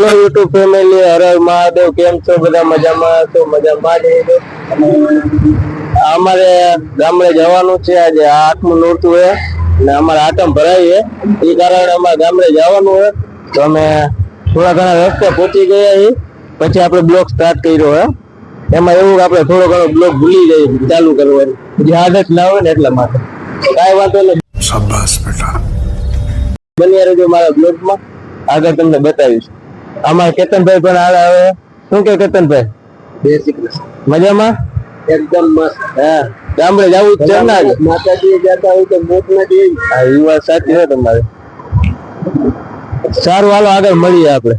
Hello YouTube family, Har Har Mahadev. કેમ છો બધા? મજામાં છો? મજામાં જ રહેજો. અમારે ગામડે જવાનું છે. આજે 8મું નોરતું હે ને અમારે આટમ ભરાય છે. એ કારણે અમારે ગામડે જવાનું હે તો અમે થોડા ઘણા રસ્તે પહોંચી ગયા છીએ. પછી આપણે બ્લોગ સ્ટાર્ટ કર્યો હે. એમાં એવું આપણે થોડો ઘણો બ્લોગ ભૂલી જઈએ ચાલુ કરવાની, જે આદત ના હોય ને એટલા માટે. કાંઈ વાંધો નહીં, શાબાશ બેટા. બન્યા રહેજો મારા બ્લોગમાં, આગળ તમને બતાવીશ. અમારા કેતનભાઈ પણ હાલ આવે. શું કે કેતનભાઈ? જય શ્રી કૃષ્ણ. મજામાં? એકદમ મસ્ત. હા, ગામડે જવું જ છે ને. માતાજી જતા હોય તો મોત નથી. હા, એ વાત સાચી છે તમારે. સારું, હાલો આગળ મળીએ આપણે.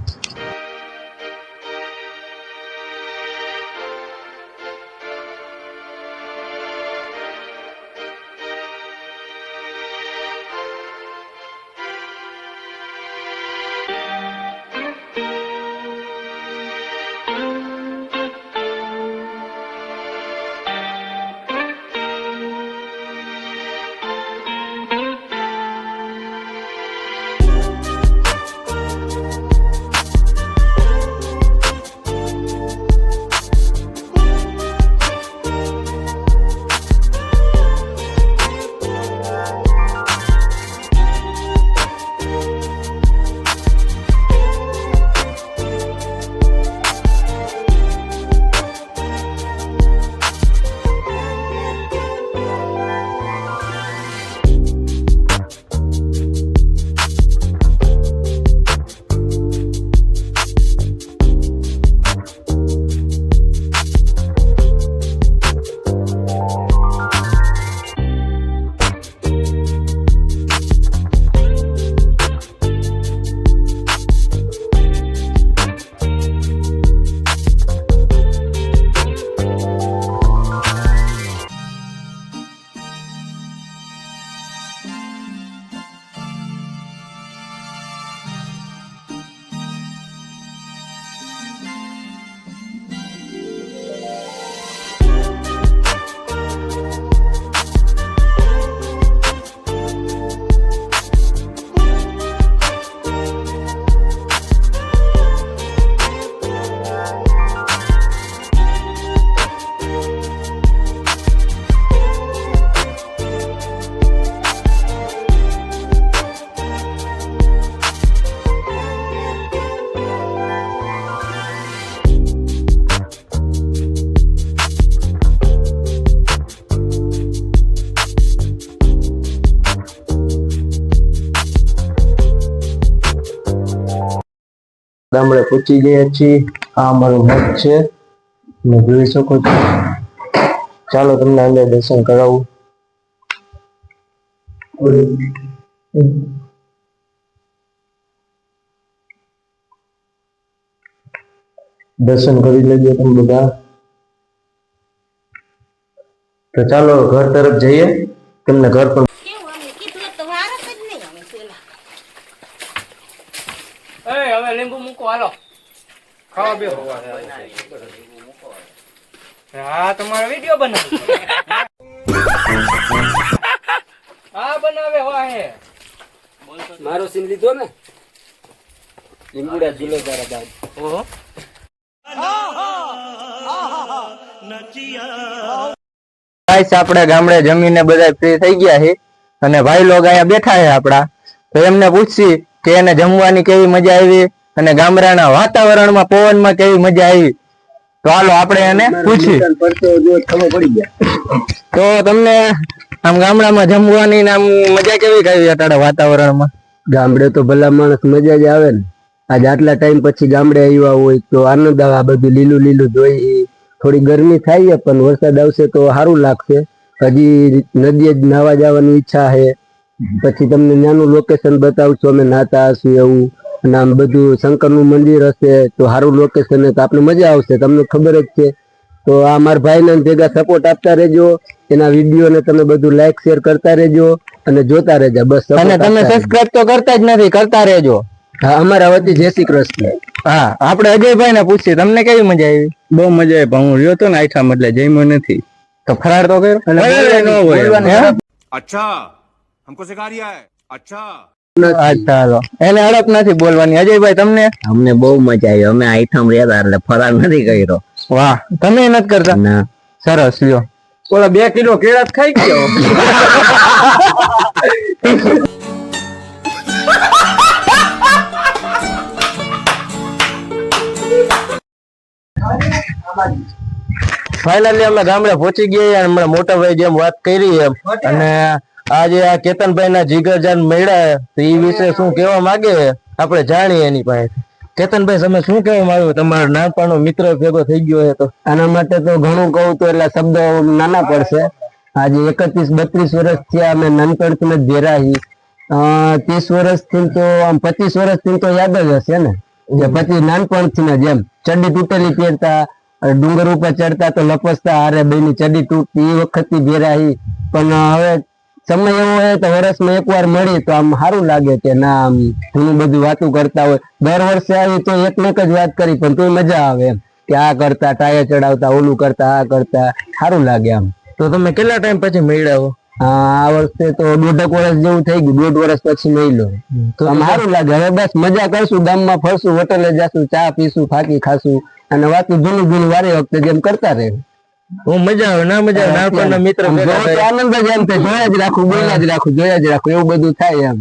ગામડે પહોંચી ગયા છીએ. આ અમારું મઠ છે, તમે જોઈ શકો છો. ચાલો તમને અંદર દર્શન કરાવું. દર્શન કરી લેજો તમે બધા. તો ચાલો ઘર તરફ જઈએ. તમને ઘર પર હવે લીંબુ મૂકો, હાલો ખાવા બેહો. હા, તમારો વિડિયો બનાવ. હા, બનાવે હો હે. મારો સીન લીધો ને. લીંબુડા ઝૂલે તારા દાદ. ઓહો. ગાઈસ, આપણે ગામડે જમીને બધા ફ્રી થઈ ગયા છે અને ભાઈ લોગ અહીંયા બેઠા છે આપડા. તો એમને પૂછશી કે એને જમવાની કેવી મજા આવી અને ગામડાના વાતાવરણમાં પવનમાં કેવી મજા આવી. તો હાલો આપણે એને પૂછી. તો તમને આમ ગામડામાં જમવાની આમ મજા કેવી આવી અત્યારે વાતાવરણમાં? ગામડે તો ભલા માણસ મજા જ આવે ને. આજ આટલા ટાઈમ પછી ગામડે આવ્યા હોય તો આનંદ આવે. આ બધું લીલું લીલું જોઈ. થોડી ગરમી થાય પણ વરસાદ આવશે તો સારું લાગશે. હજી નદીએ જ નાવા જવાની ઈચ્છા છે. પછી તમને નાનું લોકેશન બતાવું છું, અમે નાતા હશું એવું. અને આમ બધું શંકરનું મંદિર હશે તો સારું લોકેશન તો આપણે મજા આવશે. તમને ખબર જ છે. તો આ મારા ભાઈને ભેગા સપોર્ટ આપતા રહેજો. એના વિડીયો ને તમે બધું લાઈક શેર કરતા રહેજો અને જોતા રહેજો બસ. અને તમે સબસ્ક્રાઇબ તો કરતા જ નથી, કરતા રહેજો. હા, અમારા વતી જય શ્રી કૃષ્ણ. હા, આપણે અજયભાઈ ને પૂછીએ તમને કેવી મજા આવી? બહુ મજા આવી. પણ હું રહ્યો તો ને આઠામ એટલે જમ્યો નથી. તો ફરાર તો કર્યો. ન હોય. अच्छा हमको सिखा रिया है। अच्छा અચ્છા હાલો એને હડપ નથી બોલવાની અજયભાઈ તમને અમને બહુ મજા આવી અમે આઈટમ રહ્યા એટલે ફરાર નથી કર્યો વાહ તમે નથી કરતા ના સરસ લ્યો ઓલા 2 કિલો કેળા જ ખાઈ ગયો ફાઇનલી અમે ગામડે પહોંચી ગયા અને હમણાં મોટા ભાઈ જેમ વાત કરી એમ અને આજે આ કેતનભાઈ ના જીગરજાન મળ્યા તો એ વિશે શું કહેવા માંગે આપણે જાણીએ એની પાસે. કેતનભાઈ તમે શું કહેવા માંગો તમારો નાનપણનો મિત્ર ભેગો થઈ ગયો છે તો? આના માટે તો ઘણું કહું તો એટલે શબ્દો નાના પડશે. આજે 31-32 વર્ષ થયા અમે નાનપણથી જ ભેરા છીએ. 30 વર્ષથી તો આમ 25 વર્ષથી તો યાદ જ હશે ને કે પછી નાનપણથી જ એમ ચડ્ડી તૂટેલી પહેરતા ડુંગર ઉપર ચડતા તો લપસતા હારે બેની ચડ્ડી તૂટતી એ વખતથી ભેરા છીએ. પણ હવે સમય એવો હોય તો વર્ષમાં એકવાર મળી તો આમ સારું લાગે કે ના આમ ઘણું બધું વાતું કરતા હોય. દર વર્ષે આવી તો એક ને એક જ વાત કરી પણ તોય મજા આવે એમ કે આ કરતા ટાયર ચડાવતા ઓલું કરતા આ કરતા સારું લાગે આમ. તો તમે કેટલા ટાઈમ પછી મળ્યા હો? આ વર્ષે તો 1.5 વર્ષ જેવું થઈ ગયું. 1.5 વર્ષ પછી મળ્યો તો આમ સારું લાગે. હવે બસ મજા કરશું, ગામમાં ફરશું, હોટલે જશું, ચા પીશું, ફાકી ખાશું અને વાતું જૂનું વારે વખતે જેમ કરતા રહે. મજા આવે ના મજા આવે નાનપણના મિત્ર ભેગા થાય. આનંદ જ એમ થાય જોયા જ રાખું, બોલ્યા જ રાખું, જોયા જ રાખું એવું બધું થાય એમ.